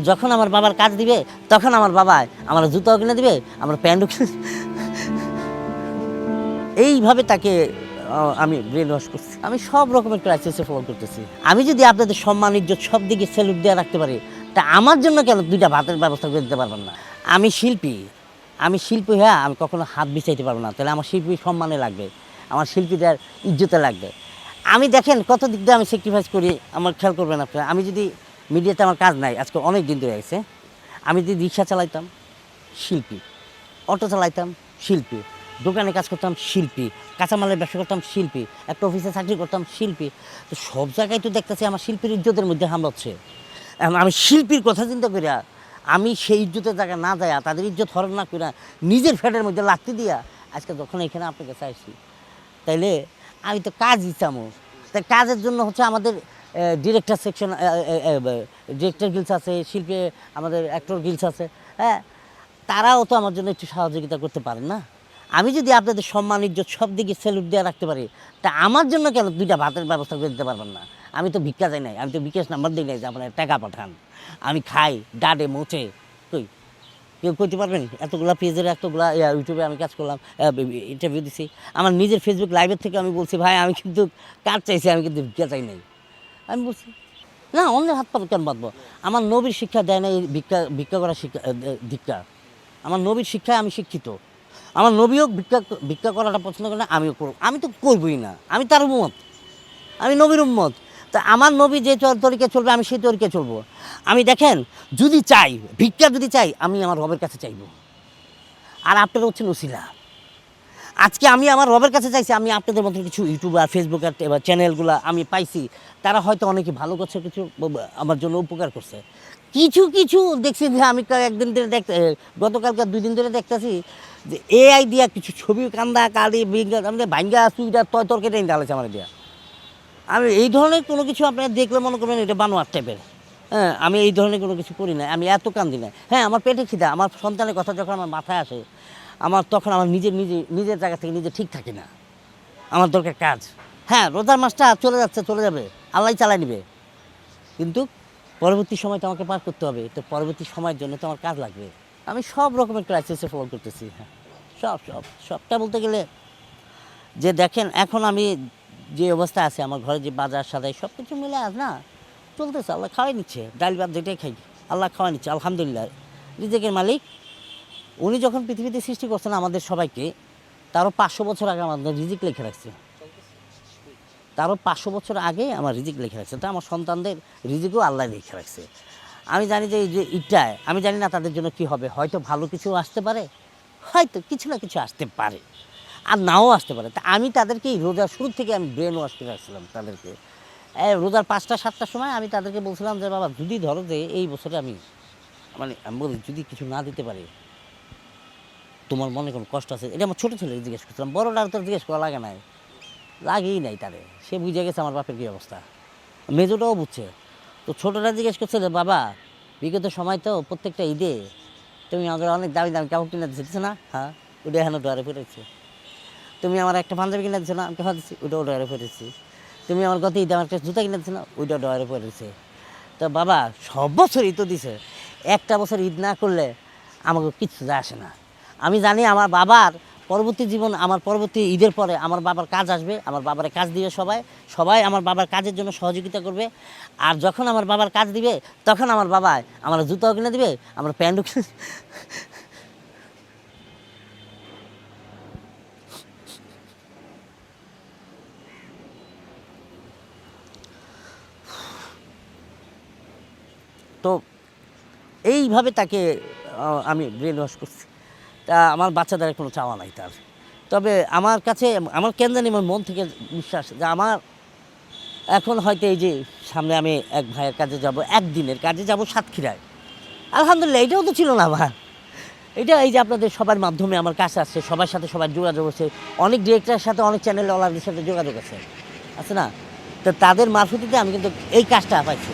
যখন আমার বাবার কাজ দিবে তখন আমার বাবা আমার জুতাও কিনে দিবে, আমার প্যান্টও কিনে এইভাবে তাকে আমি ব্রেন ওয়াশ করছি। আমি সব রকমের ক্রাইসিসে ফলো করতেছি। আমি যদি আপনাদের সম্মান ইজ্জত সব দিকে স্যালুট দিয়ে রাখতে পারি, তা আমার জন্য কেন দুইটা ভাতের ব্যবস্থা করে দিতে পারবেন না? আমি শিল্পী, হ্যাঁ, আমি কখনো হাত বিছাইতে পারবো না। তাহলে আমার শিল্পী সম্মানে লাগবে, আমার শিল্পীদের ইজ্জতে লাগবে। আমি দেখেন কত দিক দিয়ে আমি স্যাক্রিফাইস করি, আমার খেয়াল করবেন আপনারা। আমি যদি মিডিয়াতে আমার কাজ নাই, আজকে অনেক দিন ধরে গেছে, আমি যদি রিক্সা চালাইতাম শিল্পী, অটো চালাইতাম শিল্পী, দোকানে কাজ করতাম শিল্পী, কাঁচামালের ব্যবসা করতাম শিল্পী, একটা অফিসে চাকরি করতাম শিল্পী। তো সব জায়গায় তো দেখতেছি আমার শিল্পীর ইজ্জতের মধ্যে হামলা হচ্ছে। এখন আমি শিল্পীর কথা চিন্তা করিয়া আমি সেই ইজ্জতের জায়গায় না যাইয়া তাদের ইজ্জত হরণ না করিয়া নিজের ফ্যাটের মধ্যে লাগতে দিয়া আজকে যখন এখানে আপনাকে চাইছি, তাইলে আমি তো কাজই চামো। তাই কাজের জন্য হচ্ছে আমাদের ডিরেক্টর সেকশন, ডিরেক্টর গিলস আছে, শিল্পী আমাদের অ্যাক্টর গিলস আছে, হ্যাঁ, তারাও তো আমার জন্য একটু সহযোগিতা করতে পারেন না? আমি যদি আপনাদের সম্মান ইজ্জত সব দিকে স্যালুট দিয়ে রাখতে পারি, তা আমার জন্য কেন দুইটা ভাতের ব্যবস্থা করে দিতে পারবেন না? আমি তো ভিক্ষা চাই নাই, আমি তো বিকাশ নাম্বার দিই নাই যে আপনার টাকা পাঠান। আমি খাই ডাডে মোচে, কই কেউ করতে পারবেন? এতগুলা পেজের এতগুলা ইউটিউবে আমি কাজ করলাম, ইন্টারভিউ দিছি, আমার নিজের ফেসবুক লাইভের থেকে আমি বলছি ভাই আমি কিন্তু কাজ চাইছি, আমি কিন্তু ভিক্ষা চাই নাই। আমি বলছি না, অন্যের হাত পা কেন বাঁধবো? আমার নবীর শিক্ষা দেয় না এই ভিক্ষা ভিক্ষা করা শিক্ষা ধিক্ষা। আমার নবীর শিক্ষায় আমি শিক্ষিত। আমার নবীও ভিক্ষা করাটা পছন্দ করে না, আমিও করব। আমি তো করবই না, আমি তার উম্মত, আমি নবীর উম্মত। তা আমার নবী যে তরিকে চলবে আমি সেই তরিকে চলবো। আমি দেখেন যদি চাই, ভিক্ষা যদি চাই, আমি আমার রবের কাছে চাইব। আর আপনারা হচ্ছেন ওসিলা। আজকে আমি আমার রবের কাছে চাইছি, আমি আপনাদের মতো কিছু ইউটিউবার ফেসবুকের চ্যানেলগুলো আমি পাইছি, তারা হয়তো অনেকে ভালো করছে, কিছু আমার জন্য উপকার করছে। কিছু কিছু দেখছি যে আমি একদিন ধরে গতকালকে 2 দিন ধরে দেখতেছি যে এআই দিয়া কিছু ছবি কান্দা কালি আমাদের ভাঙ্গা সুইটা তরকারি ডালেছে আমার দিয়া। আমি এই ধরনের কোনো কিছু আপনারা দেখলে মনে করবেন এটা বানোয়ার টাইপের। হ্যাঁ, আমি এই ধরনের কোনো কিছু করি না, আমি এত কান্দি না। হ্যাঁ, আমার পেটে খিদা, আমার সন্তানের কথা যখন আমার মাথায় আসে, আমার তখন আমার নিজের জায়গা থেকে নিজে ঠিক থাকে না, আমার দরকার কাজ। হ্যাঁ, রোজার মাসটা চলে যাবে, আল্লাহ চালাই নেবে, কিন্তু পরবর্তী সময়টা আমাকে পার করতে হবে। তো পরবর্তী সময়ের জন্য তো আমার কাজ লাগবে। আমি সব রকমের ক্রাইসিসে ফলো করতেছি। হ্যাঁ, সবটা বলতে গেলে যে দেখেন এখন আমি যে অবস্থা আছে, আমার ঘরে যে বাজার সাদাই সব কিছু মিলে আজ না চলতেছে, আল্লাহ খাওয়াই নিচ্ছে, ডাল ভাত যেটাই খাই আল্লাহ খাওয়াই নিচ্ছে, আলহামদুলিল্লাহ। রিজিকের মালিক উনি যখন পৃথিবীতে সৃষ্টি করছেন আমাদের সবাইকে, তারও 500 বছর আগে আমাদের রিজিক লিখে রাখছে, তারও 500 বছর আগে আমার রিজিক লিখে রাখছে। তো আমার সন্তানদের রিজিকও আল্লাহ লিখে রাখছে। আমি জানি যে এই যে ইটায় আমি জানি না তাদের জন্য কি হবে, হয়তো ভালো কিছু আসতে পারে, হয়তো কিছু না কিছু আসতে পারে, আর নাও আসতে পারে। তা আমি তাদেরকে রোজার শুরু থেকে আমি ব্রেন ওয়াশ করে রাখছিলাম তাদেরকে। রোজার 5টা 7টার সময় আমি তাদেরকে বলছিলাম যে বাবা যদি ধরো যে এই বছরে আমি বলি যদি কিছু না দিতে পারি, তোমার মনে কোনো কষ্ট আছে? এটা আমার ছোটো ছেলেকে জিজ্ঞেস করছিলাম, বড়োটার তো জিজ্ঞেস করা লাগে নাই, লাগেই নাই তারে, সে বুঝে গেছে আমার বাপের কী অবস্থা, মেজোটাও বুঝছে। তো ছোটোটা জিজ্ঞেস করছে যে বাবা বিগত সময় তো প্রত্যেকটা ঈদে তুমি আমাদের অনেক দামি দামি কাপড় কিনে দিচ্ছ না? হ্যাঁ, ওটা এখনও ডয়ারে পড়েছে। তুমি আমার একটা পাঞ্জাবি কিনে দিচ্ছ না? আমি কেমন দিচ্ছি, ওইটাও ডয়ারে পড়েছি। তুমি আমার গত ঈদে আমার একটা জুতা কিনে দিচ্ছ না? ওইটাও ডয়ারে পড়েছে। তো বাবা সব বছর ঈদ তো দিছে, একটা বছর ঈদ না করলে আমাকে কিচ্ছু যায় আসে না। আমি জানি আমার বাবার পরবর্তী জীবন, আমার পরবর্তী ঈদের পরে আমার বাবার কাজ আসবে, আমার বাবার কাজ দিবে সবাই, সবাই আমার বাবার কাজের জন্য সহযোগিতা করবে। আর যখন আমার বাবার কাজ দিবে তখন আমার বাবা আমার জুতাও কিনে দিবে, আমার প্যান্টও কিনে। তো এইভাবে তাকে আমি ব্রেন ওয়াশ করছি। তা আমার বাচ্চাদের কোনো চাওয়া নাই তার। তবে আমার কাছে আমার কেন জানি আমার মন থেকে বিশ্বাস যে আমার এখন হয়তো এই যে সামনে আমি এক ভাইয়ের কাজে যাব, একদিনের কাজে যাব সাতক্ষীরায়, আলহামদুলিল্লাহ এটাও তো ছিল না আমার। এটা এই যে আপনাদের সবার মাধ্যমে আমার কাছে আসছে, সবার সাথে সবার যোগাযোগ আছে, অনেক ডিরেক্টরের সাথে অনেক চ্যানেলওয়ালাদের সাথে যোগাযোগ আছে না? তো তাদের মারফতিতে আমি কিন্তু এই কাজটা পাইছি।